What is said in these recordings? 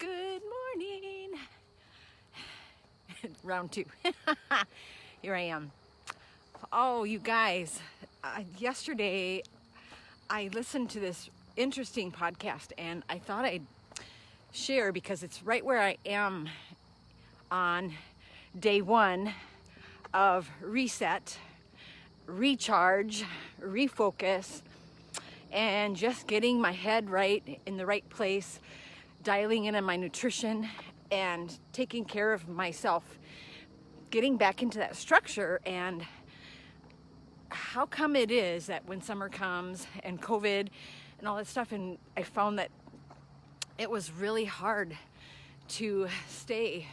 Good morning. Round two. Here I am. Oh, you guys, yesterday I listened to this interesting podcast and I thought I'd share because it's right where I am on day one of reset, recharge, refocus, and just getting my head right in the right place, dialing in on my nutrition and taking care of myself, getting back into that structure. And how come it is that when summer comes and COVID and all that stuff, and I found that it was really hard to stay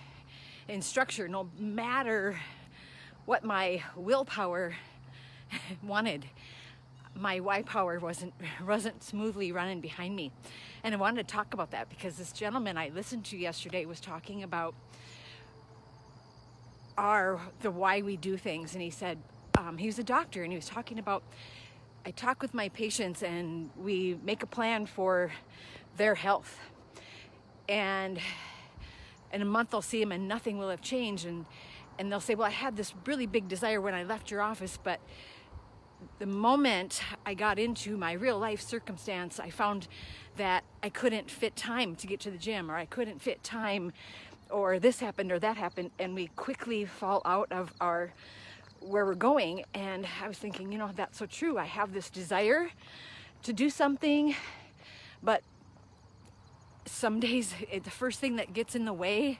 in structure no matter what my willpower wanted. My Y power wasn't smoothly running behind me. And I wanted to talk about that because this gentleman I listened to yesterday was talking about the why we do things. And he said, he was a doctor and he was talking about, I talk with my patients and we make a plan for their health. And in a month I'll see them and nothing will have changed. And they'll say, well, I had this really big desire when I left your office, but the moment I got into my real life circumstance, I found that I couldn't fit time to get to the gym, or I couldn't fit time, or this happened or that happened, and we quickly fall out of where we're going. And I was thinking, that's so true. I have this desire to do something, but some days the first thing that gets in the way,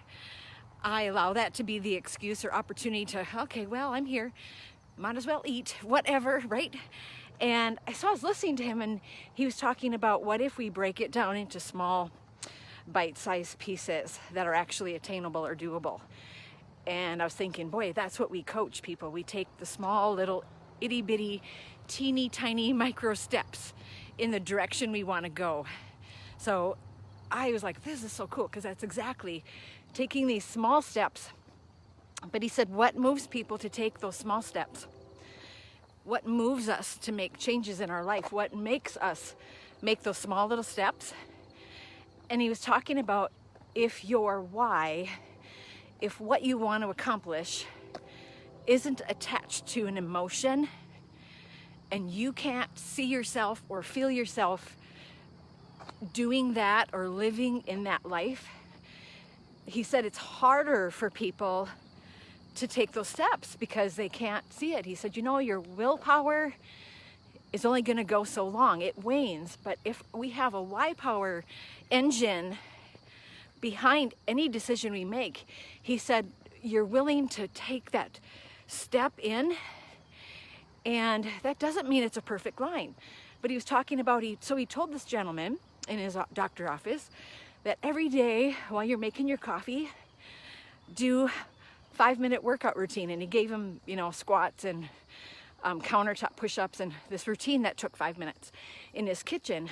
I allow that to be the excuse or opportunity to, okay, well, I'm here. Might as well eat, whatever, right? And so I was listening to him and he was talking about what if we break it down into small bite-sized pieces that are actually attainable or doable. And I was thinking, boy, that's what we coach people. We take the small little itty-bitty, teeny tiny micro steps in the direction we want to go. So I was like, this is so cool because that's exactly taking these small steps. But he said, what moves people to take those small steps? What moves us to make changes in our life? What makes us make those small little steps? And he was talking about if your why, if what you want to accomplish isn't attached to an emotion and you can't see yourself or feel yourself doing that or living in that life, he said it's harder for people to take those steps because they can't see it. He said, your willpower is only going to go so long. It wanes. But if we have a Y power engine behind any decision we make, he said, you're willing to take that step in. And that doesn't mean it's a perfect line. But he was talking about, so he told this gentleman in his doctor office that every day while you're making your coffee, do 5-minute workout routine. And he gave him, squats and countertop push-ups and this routine that took 5 minutes in his kitchen.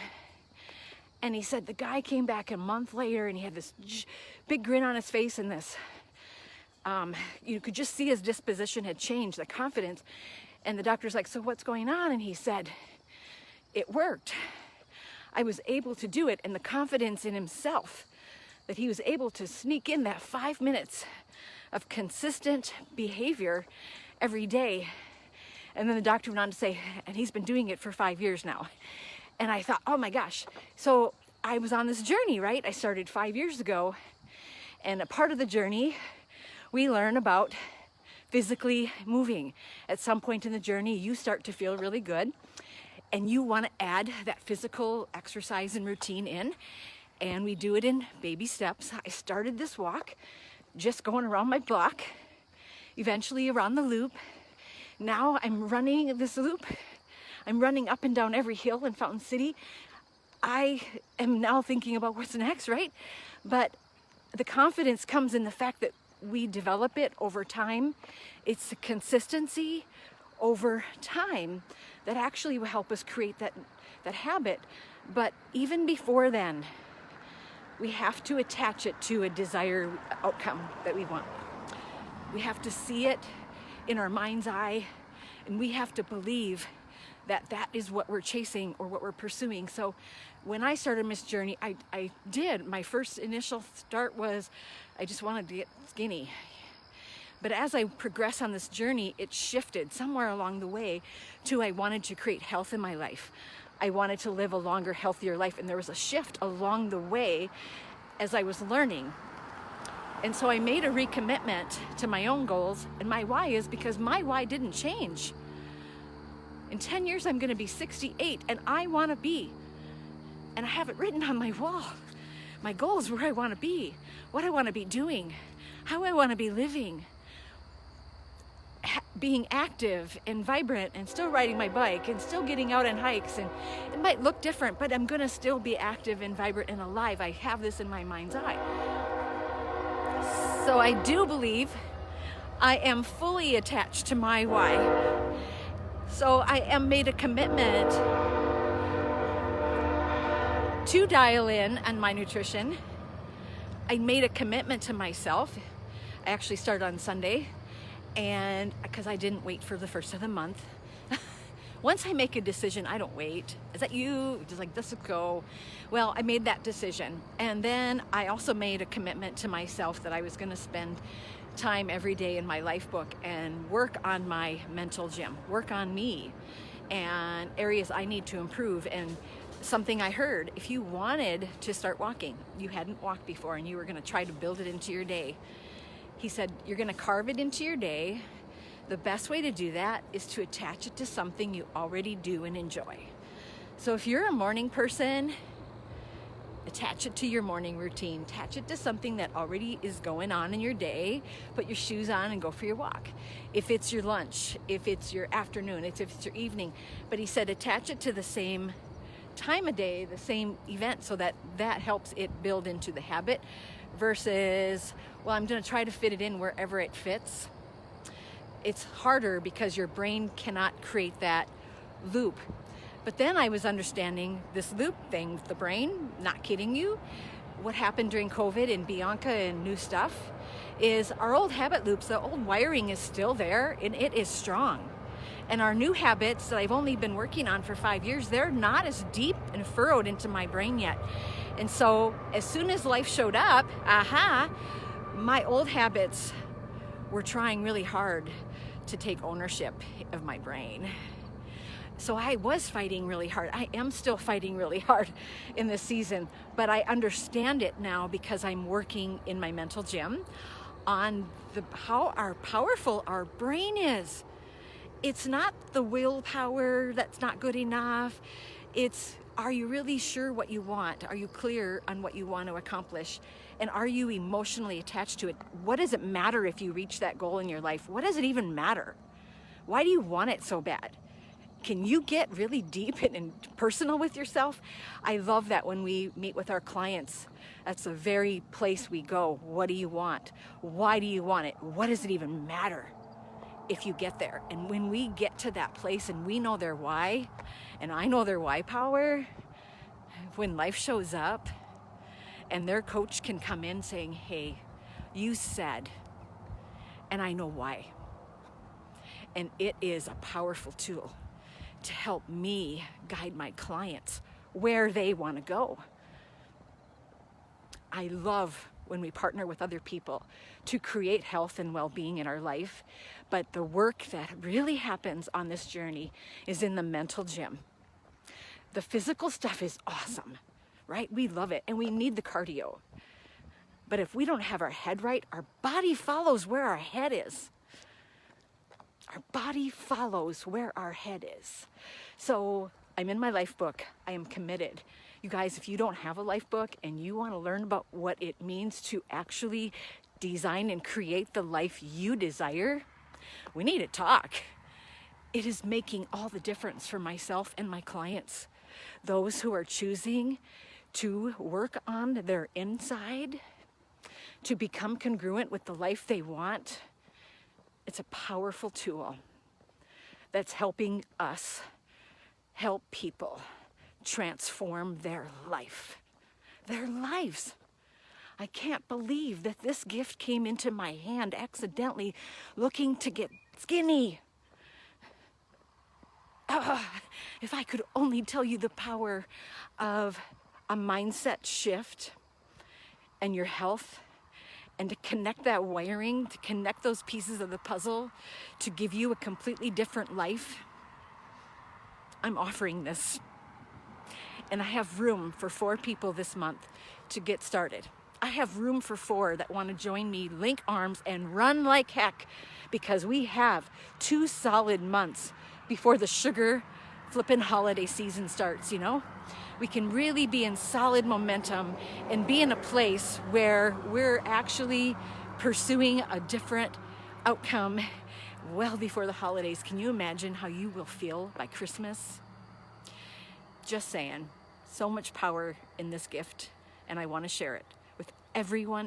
And he said the guy came back a month later and he had this big grin on his face and this, you could just see his disposition had changed, the confidence. And the doctor's like, so what's going on? And he said, it worked. I was able to do it. And the confidence in himself that he was able to sneak in that 5 minutes of consistent behavior every day. And then the doctor went on to say, and he's been doing it for 5 years now. And I thought, oh my gosh. So I was on this journey, right? I started 5 years ago. And a part of the journey, we learn about physically moving. At some point in the journey, you start to feel really good. And you want to add that physical exercise and routine in. And we do it in baby steps. I started this walk just going around my block, eventually around the loop. Now I'm running this loop. I'm running up and down every hill in Fountain City. I am now thinking about what's next, right? But the confidence comes in the fact that we develop it over time. It's the consistency over time that actually will help us create that habit. But even before then, we have to attach it to a desired outcome that we want. We have to see it in our mind's eye, and we have to believe that is what we're chasing or what we're pursuing. So when I started Miss Journey, I did. My first initial start was I just wanted to get skinny. But as I progressed on this journey, it shifted somewhere along the way to I wanted to create health in my life. I wanted to live a longer, healthier life. And there was a shift along the way as I was learning. And so I made a recommitment to my own goals. And my why is because my why didn't change. In 10 years, I'm going to be 68, and I want to be. And I have it written on my wall. My goals, where I want to be, what I want to be doing, how I want to be living. Being active and vibrant and still riding my bike and still getting out on hikes, and it might look different, but I'm gonna still be active and vibrant and alive. I have this in my mind's eye. So I do believe I am fully attached to my why. So I am made a commitment to dial in on my nutrition. I made a commitment to myself. I actually started on Sunday. And because I didn't wait for the first of the month. Once I make a decision, I don't wait. Is that you? Just like, this will go. Well, I made that decision. And then I also made a commitment to myself that I was going to spend time every day in my life book and work on my mental gym, work on me and areas I need to improve. And something I heard, if you wanted to start walking, you hadn't walked before, and you were going to try to build it into your day, he said, you're going to carve it into your day. The best way to do that is to attach it to something you already do and enjoy. So if you're a morning person, attach it to your morning routine. Attach it to something that already is going on in your day. Put your shoes on and go for your walk. If it's your lunch, if it's your afternoon, if it's your evening. But he said, attach it to the same time of day, the same event, so that helps it build into the habit versus, well, I'm going to try to fit it in wherever it fits. It's harder because your brain cannot create that loop. But then I was understanding this loop thing with the brain, not kidding you. What happened during COVID and Bianca and new stuff is our old habit loops, the old wiring is still there, and it is strong. And our new habits that I've only been working on for 5 years, they're not as deep and furrowed into my brain yet. And so as soon as life showed up, my old habits were trying really hard to take ownership of my brain. So I was fighting really hard. I am still fighting really hard in this season, but I understand it now because I'm working in my mental gym on how powerful our brain is. It's not the willpower that's not good enough. It's, are you really sure what you want? Are you clear on what you want to accomplish? And are you emotionally attached to it? What does it matter if you reach that goal in your life? What does it even matter? Why do you want it so bad? Can you get really deep and personal with yourself? I love that when we meet with our clients. That's the very place we go. What do you want? Why do you want it? What does it even matter if you get there? And when we get to that place and we know their why, and I know their why power, when life shows up and their coach can come in saying, hey, you said, and I know why. And it is a powerful tool to help me guide my clients where they want to go. I love when we partner with other people to create health and well-being in our life, but the work that really happens on this journey is in the mental gym. The physical stuff is awesome, right? We love it, and we need the cardio. But if we don't have our head right, our body follows where our head is. Our body follows where our head is. So I'm in my life book. I am committed. You guys, if you don't have a life book and you want to learn about what it means to actually design and create the life you desire, we need to talk. It is making all the difference for myself and my clients. Those who are choosing to work on their inside, to become congruent with the life they want. It's a powerful tool that's helping us help people transform their life, their lives. I can't believe that this gift came into my hand accidentally looking to get skinny. if I could only tell you the power of a mindset shift and your health, and to connect that wiring, to connect those pieces of the puzzle, to give you a completely different life. I'm offering this. And I have room for 4 people this month to get started. I have room for 4 that want to join me, link arms, and run like heck, because we have 2 solid months before the sugar flippin' holiday season starts, you know? We can really be in solid momentum and be in a place where we're actually pursuing a different outcome well before the holidays. Can you imagine how you will feel by Christmas? Just saying, so much power in this gift, and I want to share it with everyone